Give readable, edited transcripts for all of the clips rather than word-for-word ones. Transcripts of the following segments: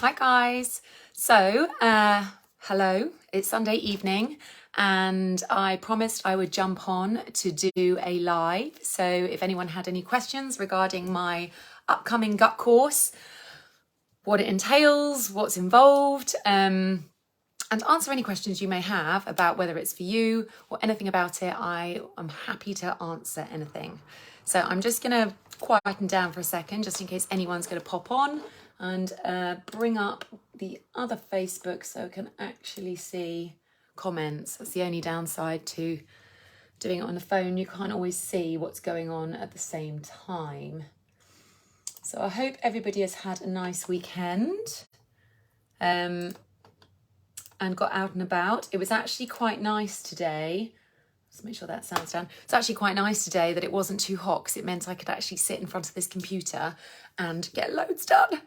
Hi guys. Hello. It's Sunday evening and I promised I would jump on to do a live. So if anyone had any questions regarding my upcoming gut course, what it entails, what's involved, and answer any questions you may have about whether it's for you or anything about it, I am happy to answer anything. So I'm just going to quieten down for a second, just in case anyone's going to pop on, and bring up the other Facebook so I can actually see comments. That's the only downside to doing it on the phone. You can't always see what's going on at the same time. So I hope everybody has had a nice weekend. And got out and about. It was actually quite nice today. Let's make sure that sounds down. It's actually quite nice today that it wasn't too hot because it meant I could actually sit in front of this computer and get loads done.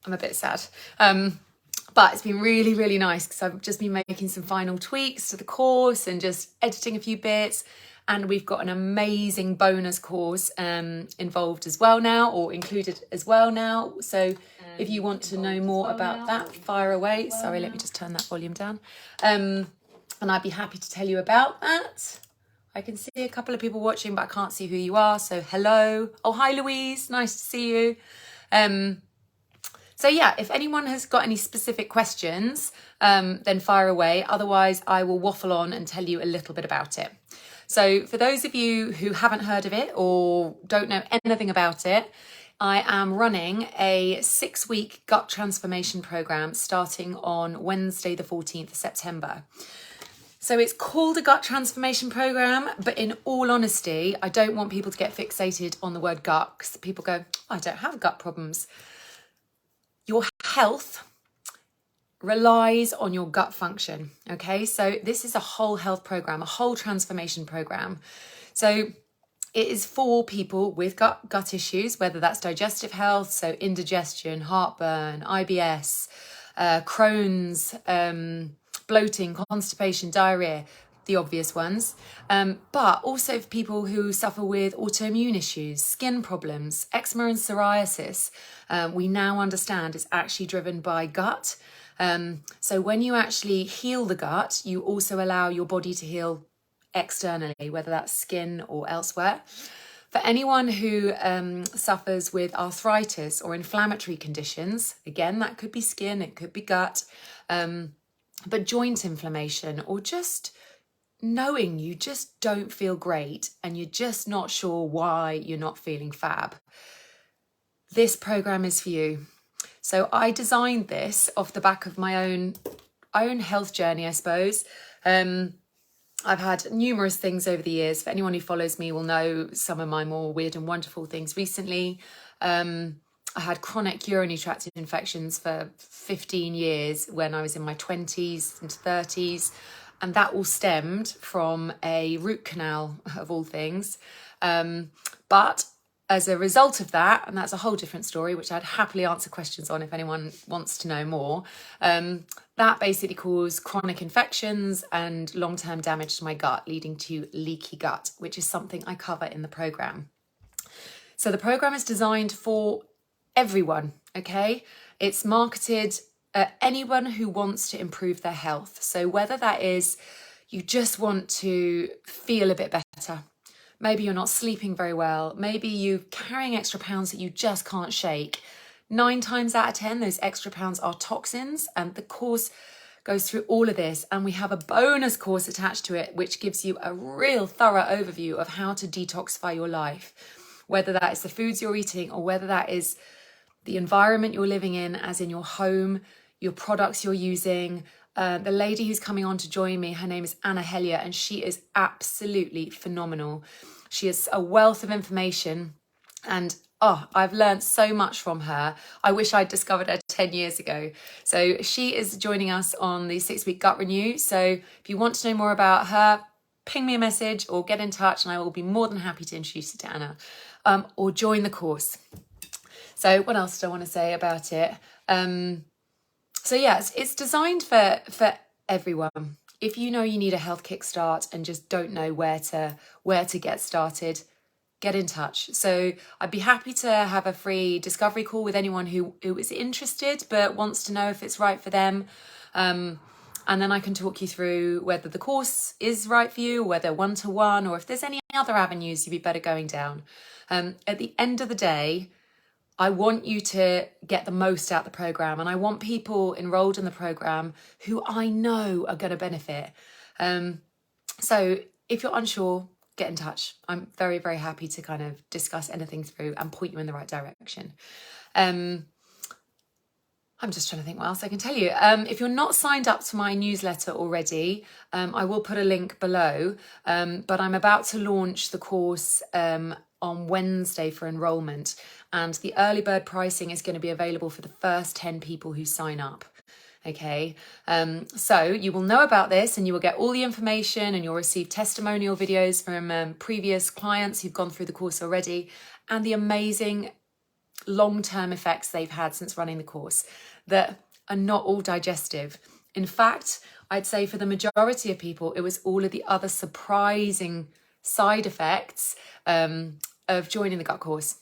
I'm a bit sad. But it's been really, really nice because I've just been making some final tweaks to the course and just editing a few bits. And we've got an amazing bonus course involved as well now, or included as well now. So if you want to know more about that, fire away. Sorry, let me just turn that volume down. And I'd be happy to tell you about that. I can see a couple of people watching, but I can't see who you are. So hello. Oh, hi, Louise. Nice to see you. So yeah, if anyone has got any specific questions, then fire away. Otherwise, I will waffle on and tell you a little bit about it. So for those of you who haven't heard of it or don't know anything about it, I am running a 6-week gut transformation program starting on Wednesday, the 14th of September. So it's called a gut transformation program, but in all honesty, I don't want people to get fixated on the word gut because people go, I don't have gut problems. Your health relies on your gut function, okay? So this is a whole health program, a whole transformation program. So it is for people with gut issues, whether that's digestive health, so indigestion, heartburn, IBS, Crohn's, bloating, constipation, diarrhea, the obvious ones, but also for people who suffer with autoimmune issues, skin problems, eczema and psoriasis. We now understand is actually driven by gut. So when you actually heal the gut, you also allow your body to heal externally, whether that's skin or elsewhere. For anyone who suffers with arthritis or inflammatory conditions, again, that could be skin, it could be gut, but joint inflammation or just knowing you just don't feel great and you're just not sure why you're not feeling fab. This program is for you. So I designed this off the back of my own health journey, I suppose. I've had numerous things over the years. For anyone who follows me will know some of my more weird and wonderful things recently. I had chronic urinary tract infections for 15 years when I was in my 20s into 30s. And that all stemmed from a root canal, of all things. But as a result of that, and that's a whole different story, which I'd happily answer questions on if anyone wants to know more, that basically caused chronic infections and long-term damage to my gut, leading to leaky gut, which is something I cover in the program. So the program is designed for everyone, okay? It's marketed at anyone who wants to improve their health. So whether that is you just want to feel a bit better, maybe you're not sleeping very well, maybe you're carrying extra pounds that you just can't shake. 9 times out of 10, those extra pounds are toxins, and the course goes through all of this. And we have a bonus course attached to it, which gives you a real thorough overview of how to detoxify your life, whether that is the foods you're eating or whether that is the environment you're living in, as in your home, your products you're using. The lady who's coming on to join me, her name is Anna Helia, and she is absolutely phenomenal. She has a wealth of information, and I've learned so much from her. I wish I'd discovered her 10 years ago. So she is joining us on the 6-week gut renew. So if you want to know more about her, ping me a message or get in touch and I will be more than happy to introduce you to Anna, or join the course. So what else do I want to say about it? So yeah, it's designed for everyone. If you know you need a health kickstart and just don't know where to get started, get in touch. So I'd be happy to have a free discovery call with anyone who is interested but wants to know if it's right for them. And then I can talk you through whether the course is right for you, whether one-to-one, or if there's any other avenues you'd be better going down. At the end of the day, I want you to get the most out of the program, and I want people enrolled in the program who I know are going to benefit. So if you're unsure, get in touch. I'm very, very happy to kind of discuss anything through and point you in the right direction. I'm just trying to think what else I can tell you. If you're not signed up to my newsletter already, I will put a link below, but I'm about to launch the course on Wednesday for enrollment, and the early bird pricing is going to be available for the first 10 people who sign up. Okay, so you will know about this and you will get all the information, and you'll receive testimonial videos from previous clients who've gone through the course already, and the amazing long-term effects they've had since running the course that are not all digestive. In fact, I'd say for the majority of people, it was all of the other surprising side effects of joining the gut course.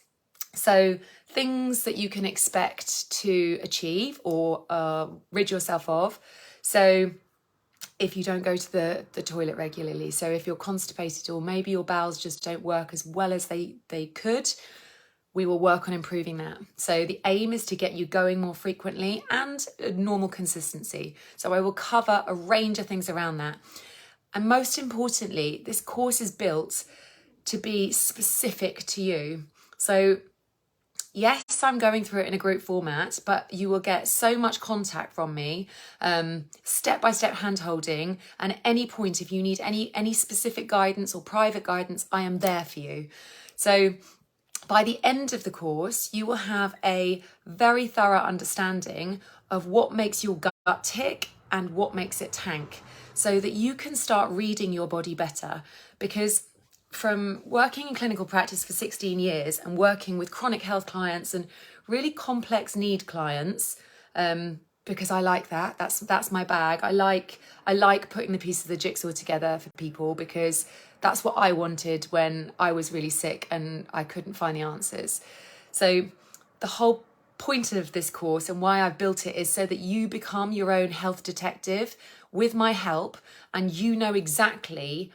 So things that you can expect to achieve or rid yourself of. So if you don't go to the toilet regularly, so if you're constipated or maybe your bowels just don't work as well as they could, we will work on improving that. So the aim is to get you going more frequently and a normal consistency. So I will cover a range of things around that. And most importantly, this course is built to be specific to you. So yes, I'm going through it in a group format, but you will get so much contact from me, step-by-step hand-holding, and at any point, if you need any specific guidance or private guidance, I am there for you. So by the end of the course, you will have a very thorough understanding of what makes your gut tick and what makes it tank, so that you can start reading your body better. Because from working in clinical practice for 16 years and working with chronic health clients and really complex need clients, because I like that. That's my bag. I like putting the pieces of the jigsaw together for people, because that's what I wanted when I was really sick and I couldn't find the answers. So the whole point of this course and why I've built it is so that you become your own health detective with my help, and you know exactly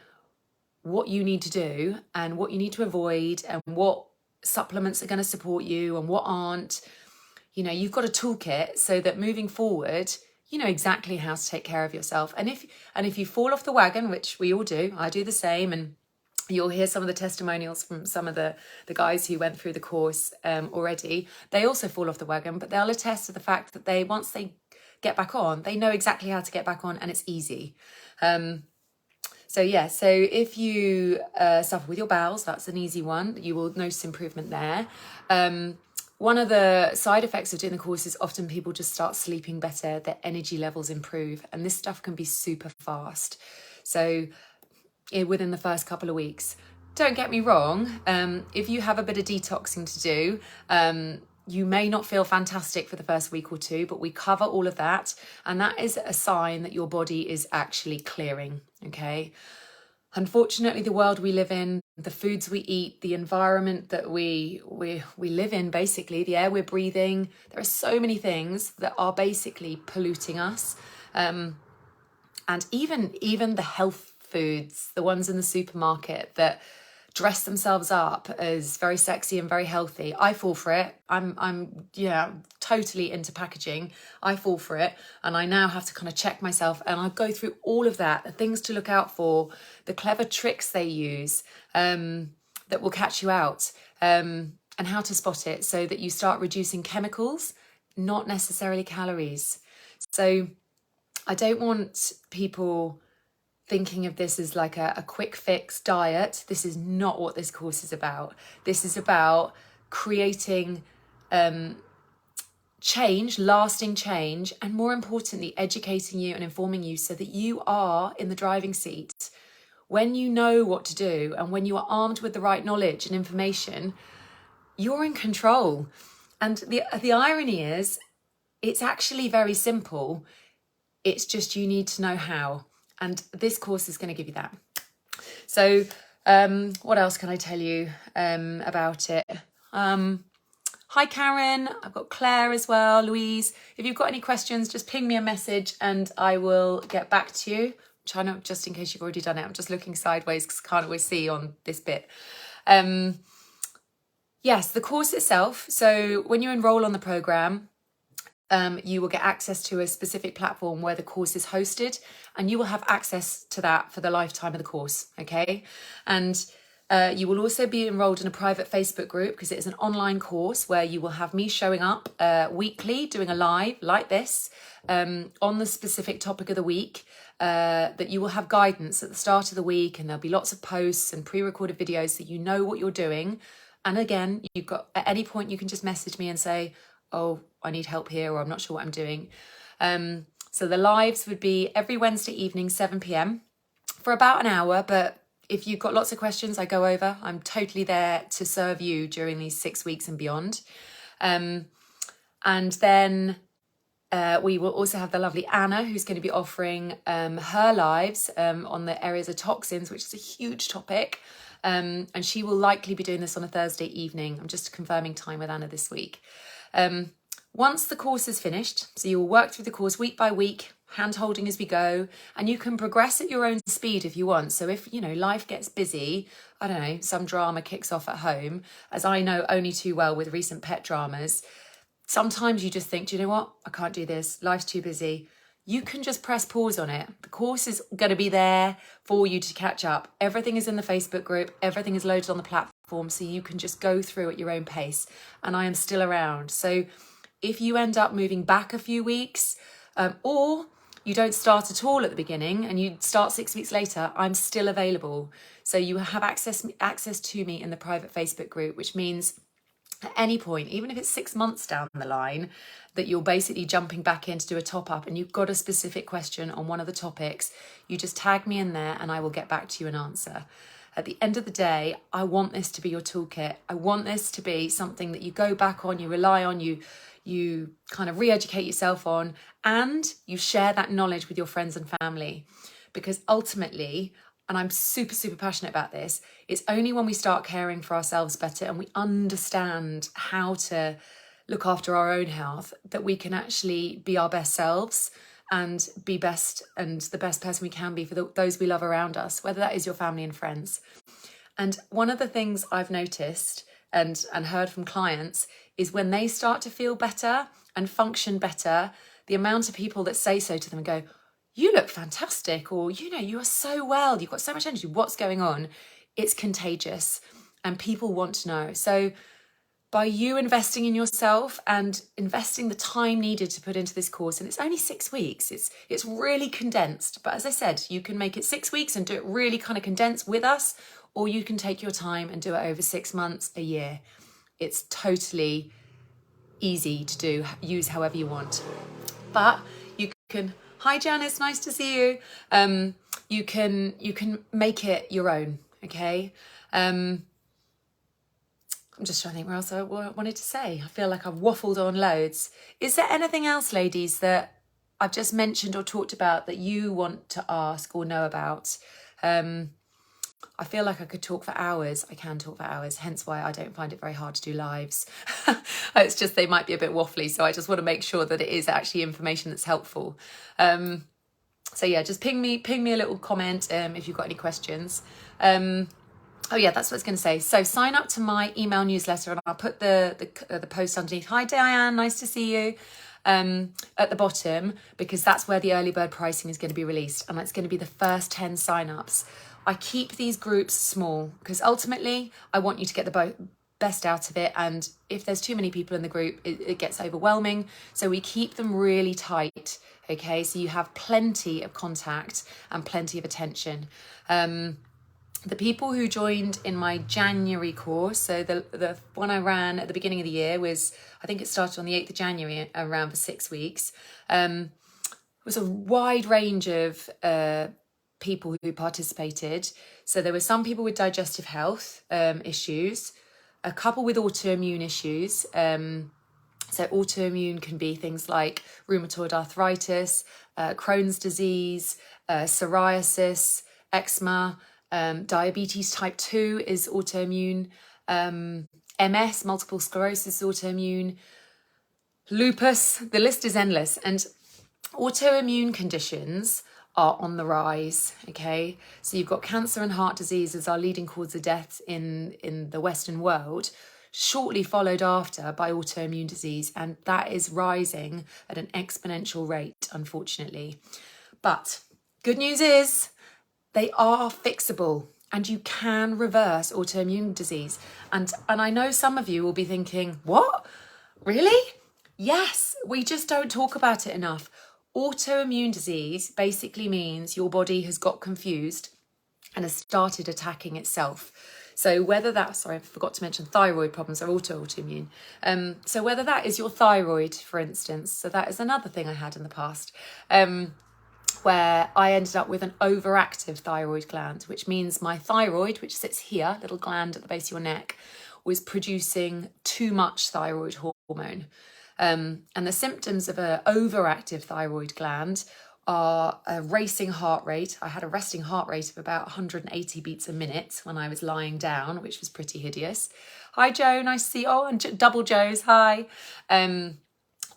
what you need to do and what you need to avoid and what supplements are going to support you and what aren't. You know, you've got a toolkit so that moving forward, you know exactly how to take care of yourself. And if you fall off the wagon, which we all do, I do the same, and you'll hear some of the testimonials from some of the guys who went through the course already. They also fall off the wagon, but they'll attest to the fact that once they get back on, they know exactly how to get back on, and it's easy. So if you suffer with your bowels, that's an easy one. You will notice improvement there. One of the side effects of doing the course is often people just start sleeping better, their energy levels improve, and this stuff can be super fast. So within the first couple of weeks. Don't get me wrong, if you have a bit of detoxing to do, you may not feel fantastic for the first week or two, but we cover all of that, and that is a sign that your body is actually clearing, okay? Unfortunately, the world we live in, the foods we eat, the environment that we live in, basically, the air we're breathing, there are so many things that are basically polluting us. And even the health foods, the ones in the supermarket that dress themselves up as very sexy and very healthy, I fall for it. I'm totally into packaging. I fall for it, and I now have to kind of check myself, and I go through all of that, the things to look out for, the clever tricks they use that will catch you out, and how to spot it so that you start reducing chemicals, not necessarily calories. So I don't want people thinking of this as like a quick fix diet. This is not what this course is about. This is about creating change, lasting change, and more importantly, educating you and informing you so that you are in the driving seat. When you know what to do and when you are armed with the right knowledge and information, you're in control. And the irony is, it's actually very simple. It's just you need to know how. And this course is going to give you that. So What else can I tell you about it? Hi Karen, I've got Claire as well, Louise. If you've got any questions, just ping me a message and I will get back to you. I'm trying to, just in case you've already done it, I'm just looking sideways because I can't always see on this bit. Yes, the course itself. So when you enroll on the program, you will get access to a specific platform where the course is hosted, and you will have access to that for the lifetime of the course, okay? And you will also be enrolled in a private Facebook group because it is an online course where you will have me showing up weekly, doing a live like this on the specific topic of the week, that you will have guidance at the start of the week, and there'll be lots of posts and pre-recorded videos so you know what you're doing. And again, you've got, at any point you can just message me and say, oh, I need help here, or I'm not sure what I'm doing. So the lives would be every Wednesday evening, 7 p.m. for about an hour. But if you've got lots of questions, I go over. I'm totally there to serve you during these 6 weeks and beyond. And then we will also have the lovely Anna, who's going to be offering her lives on the areas of toxins, which is a huge topic. And she will likely be doing this on a Thursday evening. I'm just confirming time with Anna this week. Once the course is finished, so you will work through the course week by week, hand holding as we go, and you can progress at your own speed if you want. So if, you know, life gets busy, I don't know, some drama kicks off at home, as I know only too well with recent pet dramas, sometimes you just think, do you know what? I can't do this. Life's too busy. You can just press pause on it. The course is going to be there for you to catch up. Everything is in the Facebook group. Everything is loaded on the platform, so you can just go through at your own pace. And I am still around. So if you end up moving back a few weeks, or you don't start at all at the beginning and you start 6 weeks later, I'm still available. So you have access to me in the private Facebook group, which means at any point, even if it's 6 months down the line, that you're basically jumping back in to do a top up and you've got a specific question on one of the topics, you just tag me in there and I will get back to you and answer. At the end of the day, I want this to be your toolkit. I want this to be something that you go back on, you rely on, you kind of re-educate yourself on, and you share that knowledge with your friends and family. Because ultimately, and I'm super, super passionate about this, it's only when we start caring for ourselves better and we understand how to look after our own health that we can actually be our best selves and be best and the best person we can be for those we love around us, whether that is your family and friends. And one of the things I've noticed and heard from clients is when they start to feel better and function better, the amount of people that say so to them and go, you look fantastic, or, you know, you are so well, you've got so much energy, what's going on? It's contagious and people want to know. So by you investing in yourself and investing the time needed to put into this course, and it's only 6 weeks, it's really condensed. But as I said, you can make it 6 weeks and do it really kind of condensed with us, or you can take your time and do it over 6 months, a year. It's totally easy to do, use however you want. But you can, hi Janice, nice to see you. You can make it your own, okay? I'm just trying to think where else I wanted to say. I feel like I've waffled on loads. Is there anything else, ladies, that I've just mentioned or talked about that you want to ask or know about? I feel like I could talk for hours. I can talk for hours, hence why I don't find it very hard to do lives. It's just they might be a bit waffly, so I just want to make sure that it is actually information that's helpful. So yeah, just ping me a little comment if you've got any questions. Oh yeah, that's what I was going to say. So sign up to my email newsletter, and I'll put the post underneath. Hi Diane, nice to see you. At the bottom, because that's where the early bird pricing is going to be released, and that's going to be the first 10 sign-ups. I keep these groups small because ultimately I want you to get the best out of it, and if there's too many people in the group, it gets overwhelming. So we keep them really tight, okay? So you have plenty of contact and plenty of attention. The people who joined in my January course, so the one I ran at the beginning of the year was, I think it started on the 8th of January, around for 6 weeks. It was a wide range of people who participated. So there were some people with digestive health issues, a couple with autoimmune issues. So autoimmune can be things like rheumatoid arthritis, Crohn's disease, psoriasis, eczema, Diabetes type 2 is autoimmune. MS, multiple sclerosis, is autoimmune. Lupus, the list is endless. And autoimmune conditions are on the rise, okay? So you've got cancer and heart disease as our leading cause of death in the Western world, shortly followed after by autoimmune disease, and that is rising at an exponential rate, unfortunately. But good news is they are fixable, and you can reverse autoimmune disease. And I know some of you will be thinking, what? Really? Yes, we just don't talk about it enough. Autoimmune disease basically means your body has got confused and has started attacking itself. So whether that's, sorry, I forgot to mention thyroid problems are autoimmune. So whether that is your thyroid, for instance, so that is another thing I had in the past, where I ended up with an overactive thyroid gland, which means my thyroid, which sits here, little gland at the base of your neck, was producing too much thyroid hormone. And the symptoms of an overactive thyroid gland are a racing heart rate. I had a resting heart rate of about 180 beats a minute when I was lying down, which was pretty hideous. Hi, Joe. Nice to see you. Oh, and double Joes. Hi.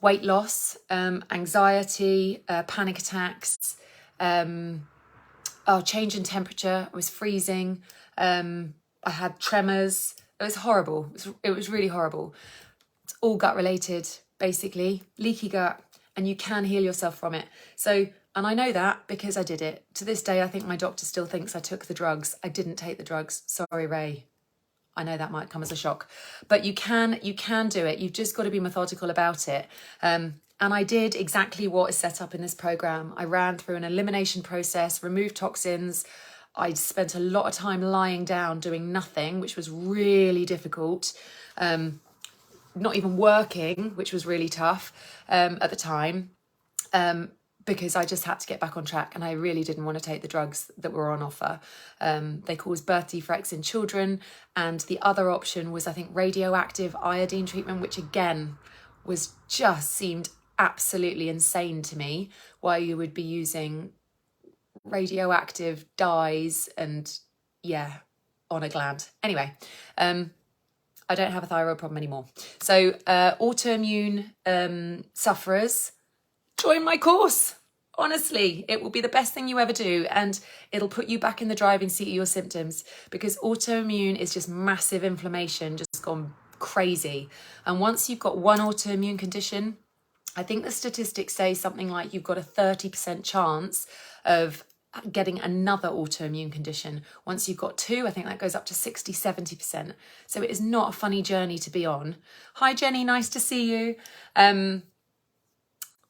Weight loss, anxiety, panic attacks, change in temperature. I was freezing. I had tremors. It was horrible. It was really horrible. It's all gut related, basically, leaky gut, and you can heal yourself from it. So, and I know that because I did it. To this day, I think my doctor still thinks I took the drugs. I didn't take the drugs. Sorry, Ray. I know that might come as a shock, but you can do it. You've just got to be methodical about it. And I did exactly what is set up in this program. I ran through an elimination process, removed toxins. I spent a lot of time lying down doing nothing, which was really difficult. Not even working, which was really tough at the time, because I just had to get back on track and I really didn't want to take the drugs that were on offer. They cause birth defects in children, and the other option was, I think, radioactive iodine treatment, which again was just seemed absolutely insane to me, why you would be using radioactive dyes and on a gland. Anyway, I don't have a thyroid problem anymore. So autoimmune sufferers, join my course. Honestly, it will be the best thing you ever do, and it'll put you back in the driving seat of your symptoms, because autoimmune is just massive inflammation, just gone crazy. And once you've got one autoimmune condition, I think the statistics say something like you've got a 30% chance of getting another autoimmune condition. Once you've got two, I think that goes up to 60, 70%. So it is not a funny journey to be on. Hi, Jenny, nice to see you.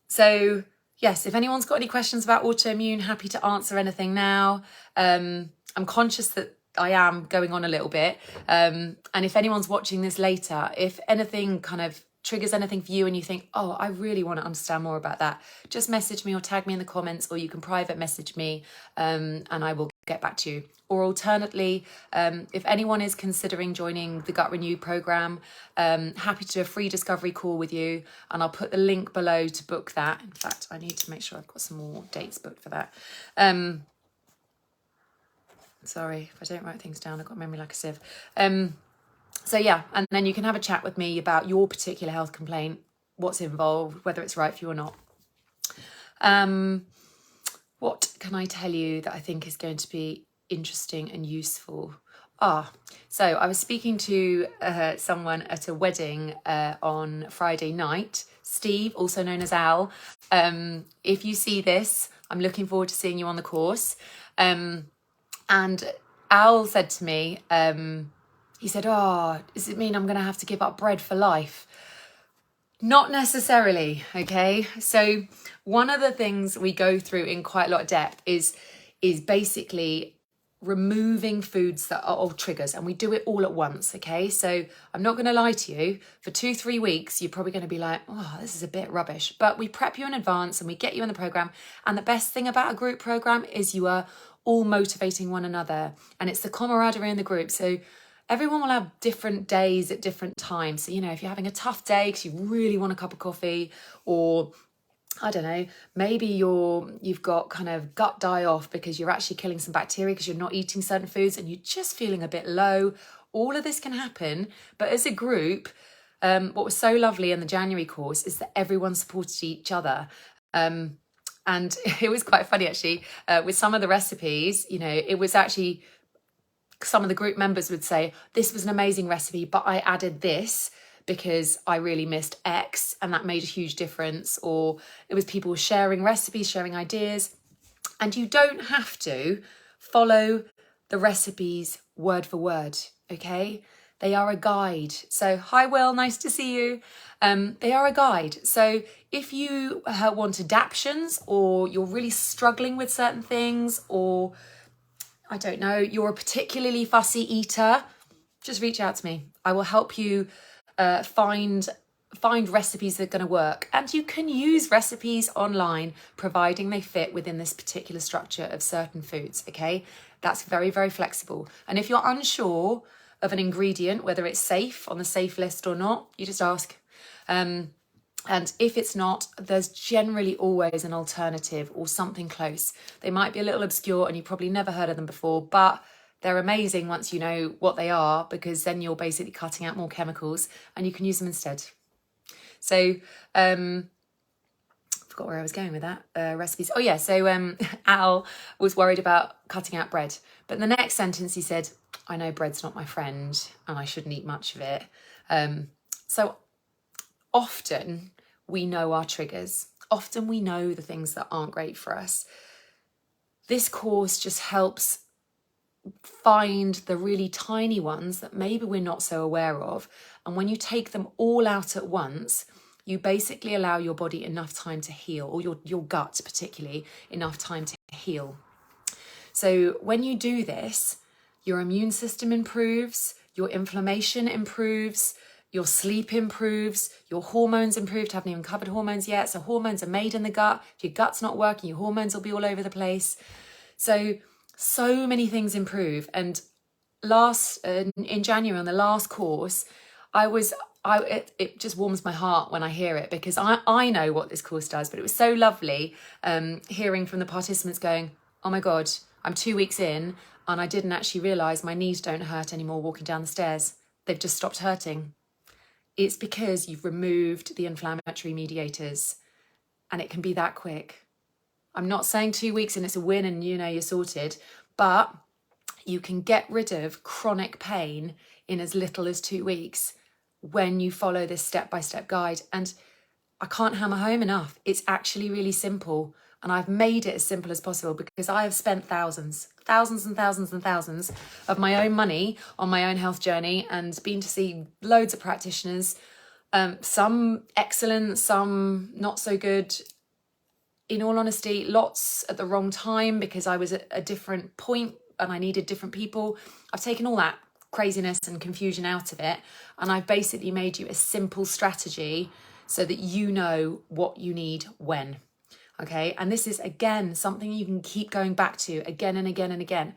So yes, if anyone's got any questions about autoimmune, happy to answer anything now. I'm conscious that I am going on a little bit. And if anyone's watching this later, if anything kind of triggers anything for you and you think, oh, I really want to understand more about that, just message me or tag me in the comments, or you can private message me and I will get back to you. Or alternately, if anyone is considering joining the Gut Renew program, happy to do a free discovery call with you, and I'll put the link below to book that. In fact, I need to make sure I've got some more dates booked for that. Sorry if I don't write things down, I've got memory like a sieve. So yeah, and then you can have a chat with me about your particular health complaint, what's involved, whether it's right for you or not. What can I tell you that I think is going to be interesting and useful? So I was speaking to someone at a wedding on Friday night, Steve, also known as Al. If you see this, I'm looking forward to seeing you on the course. And Al said to me, he said, does it mean I'm going to have to give up bread for life? Not necessarily, okay? So one of the things we go through in quite a lot of depth is basically removing foods that are all triggers, and we do it all at once, okay? So I'm not going to lie to you, for 2-3 weeks, you're probably going to be like, oh, this is a bit rubbish. But we prep you in advance and we get you in the program. And the best thing about a group program is you are all motivating one another, and it's the camaraderie in the group. So everyone will have different days at different times. So, you know, if you're having a tough day because you really want a cup of coffee, or I don't know, maybe you've got kind of gut die off because you're actually killing some bacteria because you're not eating certain foods and you're just feeling a bit low. All of this can happen. But as a group, what was so lovely in the January course is that everyone supported each other. And it was quite funny, actually, with some of the recipes, you know, it was actually some of the group members would say, this was an amazing recipe, but I added this because I really missed X and that made a huge difference. Or it was people sharing recipes, sharing ideas. And you don't have to follow the recipes word for word, okay? They are a guide. So, hi Will, nice to see you. They are a guide. So if you want adaptions, or you're really struggling with certain things, or I don't know, you're a particularly fussy eater, just reach out to me. I will help you find recipes that are going to work. And you can use recipes online, providing they fit within this particular structure of certain foods, okay? That's very, very flexible. And if you're unsure of an ingredient, whether it's safe on the safe list or not, you just ask. And if it's not, there's generally always an alternative or something close. They might be a little obscure and you probably never heard of them before, but they're amazing once you know what they are, because then you're basically cutting out more chemicals and you can use them instead. So, I forgot where I was going with that. Recipes. Oh yeah, so Al was worried about cutting out bread. But in the next sentence he said, I know bread's not my friend and I shouldn't eat much of it. So often we know our triggers. Often we know the things that aren't great for us. This course just helps find the really tiny ones that maybe we're not so aware of. And when you take them all out at once, you basically allow your body enough time to heal, or your gut particularly, enough time to heal. So when you do this, your immune system improves, your inflammation improves, your sleep improves, your hormones improved. I haven't even covered hormones yet. So hormones are made in the gut. If your gut's not working, your hormones will be all over the place. So many things improve. And in January on the last course, it just warms my heart when I hear it, because I know what this course does, but it was so lovely hearing from the participants going, oh my God, I'm 2 weeks in and I didn't actually realise my knees don't hurt anymore walking down the stairs. They've just stopped hurting. It's because you've removed the inflammatory mediators, and it can be that quick. I'm not saying 2 weeks and it's a win and you know you're sorted, but you can get rid of chronic pain in as little as 2 weeks when you follow this step-by-step guide. And I can't hammer home enough, it's actually really simple. And I've made it as simple as possible because I have spent thousands and thousands of my own money on my own health journey and been to see loads of practitioners, some excellent, some not so good. In all honesty, lots at the wrong time because I was at a different point and I needed different people. I've taken all that craziness and confusion out of it, and I've basically made you a simple strategy so that you know what you need when. Okay, and this is again something you can keep going back to again and again and again.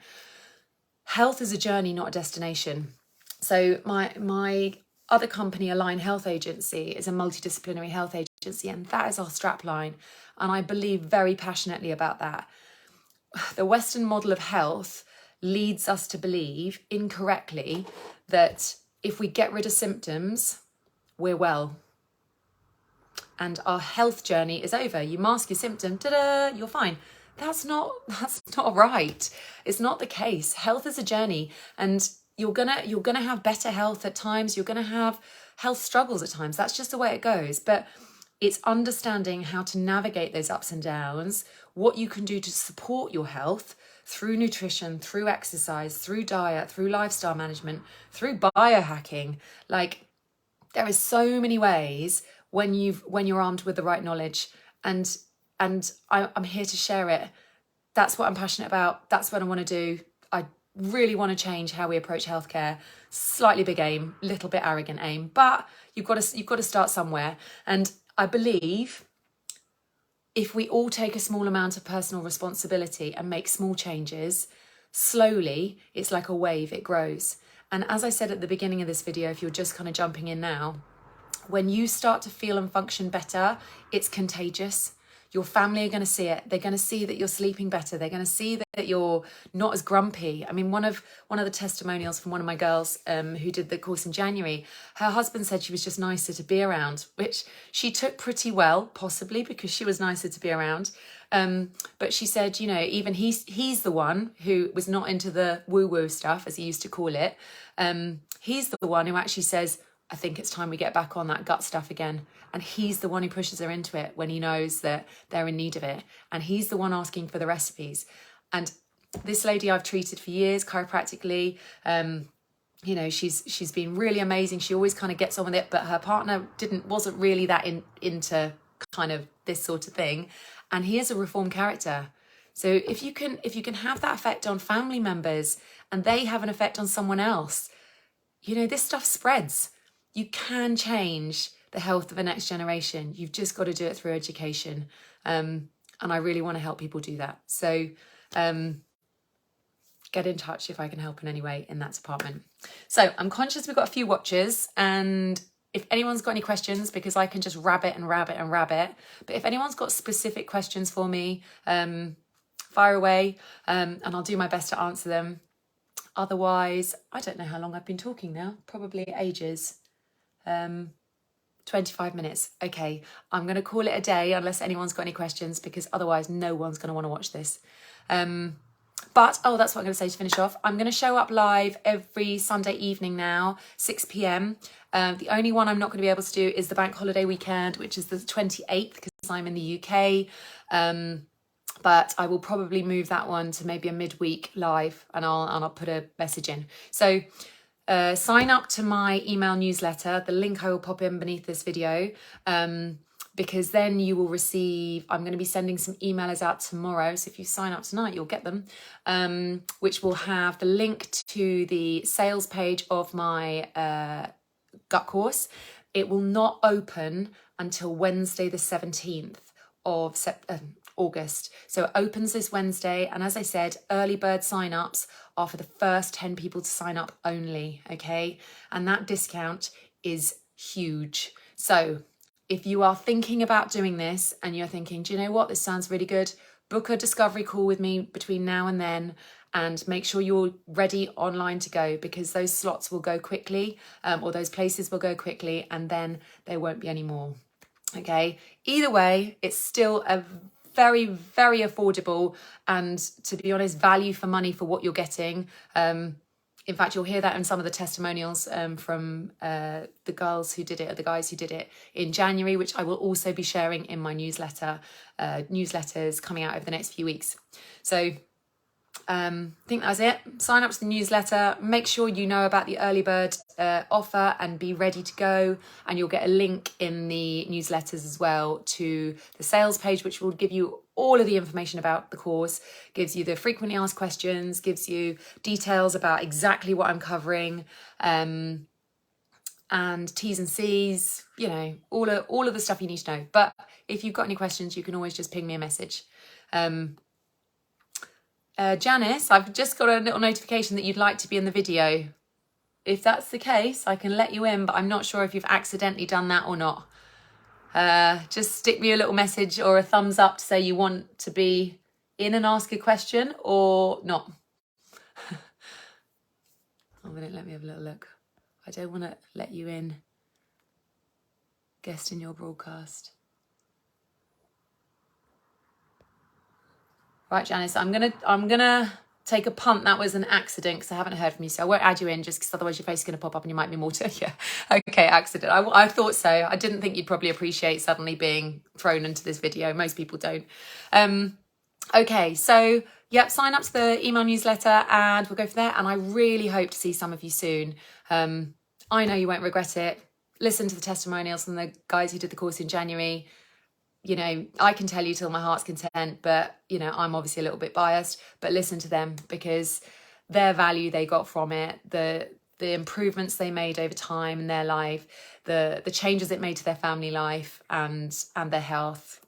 Health is a journey, not a destination. So my other company, Align Health Agency, is a multidisciplinary health agency, and that is our strapline. And I believe very passionately about that. The Western model of health leads us to believe incorrectly that if we get rid of symptoms, we're well. And our health journey is over. You mask your symptom, ta-da, you're fine. That's not right. It's not the case. Health is a journey, and you're gonna have better health at times. You're gonna have health struggles at times. That's just the way it goes. But it's understanding how to navigate those ups and downs, what you can do to support your health through nutrition, through exercise, through diet, through lifestyle management, through biohacking. Like, there is so many ways when you're armed with the right knowledge, and I'm here to share it. That's what I'm passionate about. That's what I want to do. I really want to change how we approach healthcare. Slightly big aim, little bit arrogant aim, but you've got to start somewhere. And I believe if we all take a small amount of personal responsibility and make small changes, slowly, it's like a wave, it grows. And as I said at the beginning of this video, if you're just kind of jumping in now, when you start to feel and function better, it's contagious. Your family are going to see it. They're going to see that you're sleeping better. They're going to see that you're not as grumpy. I mean, one of the testimonials from one of my girls who did the course in January, her husband said she was just nicer to be around, which she took pretty well, possibly because she was nicer to be around. But she said, you know, even he's the one who was not into the woo-woo stuff, as he used to call it. He's the one who actually says, I think it's time we get back on that gut stuff again. And he's the one who pushes her into it when he knows that they're in need of it. And he's the one asking for the recipes. And this lady I've treated for years, chiropractically, you know, she's been really amazing. She always kind of gets on with it, but her partner wasn't really that into kind of this sort of thing. And he is a reformed character. So if you can have that effect on family members and they have an effect on someone else, you know, this stuff spreads. You can change the health of the next generation. You've just got to do it through education. And I really want to help people do that. So get in touch if I can help in any way in that department. So I'm conscious we've got a few watchers, and if anyone's got any questions, because I can just rabbit, but if anyone's got specific questions for me, fire away, and I'll do my best to answer them. Otherwise, I don't know how long I've been talking now, probably ages. 25 minutes. Okay, I'm going to call it a day unless anyone's got any questions, because otherwise no one's going to want to watch this. But, oh, that's what I'm going to say to finish off. I'm going to show up live every Sunday evening now, 6 p.m. The only one I'm not going to be able to do is the bank holiday weekend, which is the 28th, because I'm in the UK. But I will probably move that one to maybe a midweek live, and I'll put a message in. So sign up to my email newsletter. The link I will pop in beneath this video, because then you will receive, I'm going to be sending some emailers out tomorrow. So if you sign up tonight, you'll get them, which will have the link to the sales page of my gut course. It will not open until Wednesday, the 17th of August. So it opens this Wednesday. And as I said, early bird sign-ups are for the first 10 people to sign up only, okay? And that discount is huge. So if you are thinking about doing this and you're thinking, do you know what, this sounds really good, book a discovery call with me between now and then, and make sure you're ready online to go, because those slots will go quickly, or those places will go quickly, and then there won't be any more. Okay, either way, it's still a very, very affordable and, to be honest, value for money for what you're getting. In fact, you'll hear that in some of the testimonials from the girls who did it, or the guys who did it in January, which I will also be sharing in my newsletters coming out over the next few weeks. So I think that's it. Sign up to the newsletter. Make sure you know about the early bird offer and be ready to go. And you'll get a link in the newsletters as well to the sales page, which will give you all of the information about the course, gives you the frequently asked questions, gives you details about exactly what I'm covering, and T's and C's, you know, all of the stuff you need to know. But if you've got any questions, you can always just ping me a message. Janice, I've just got a little notification that you'd like to be in the video. If that's the case, I can let you in, but I'm not sure if you've accidentally done that or not. Just stick me a little message or a thumbs up to say you want to be in and ask a question or not. Oh, let me have a little look. I don't want to let you in. Guest in your broadcast. Right, Janice, I'm gonna take a punt. That was an accident because I haven't heard from you, so I won't add you in just because otherwise your face is going to pop up and you might be more to, yeah. Okay, accident. I thought so. I didn't think you'd probably appreciate suddenly being thrown into this video. Most people don't. Okay, so yep, sign up to the email newsletter and we'll go from there. And I really hope to see some of you soon. I know you won't regret it. Listen to the testimonials from the guys who did the course in January. You know, I can tell you till my heart's content, but, you know, I'm obviously a little bit biased, but listen to them because their value they got from it, the improvements they made over time in their life, the changes it made to their family life and their health.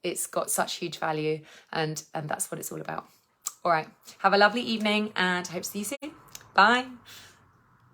It's got such huge value and that's what it's all about. All right. Have a lovely evening and hope to see you soon. Bye.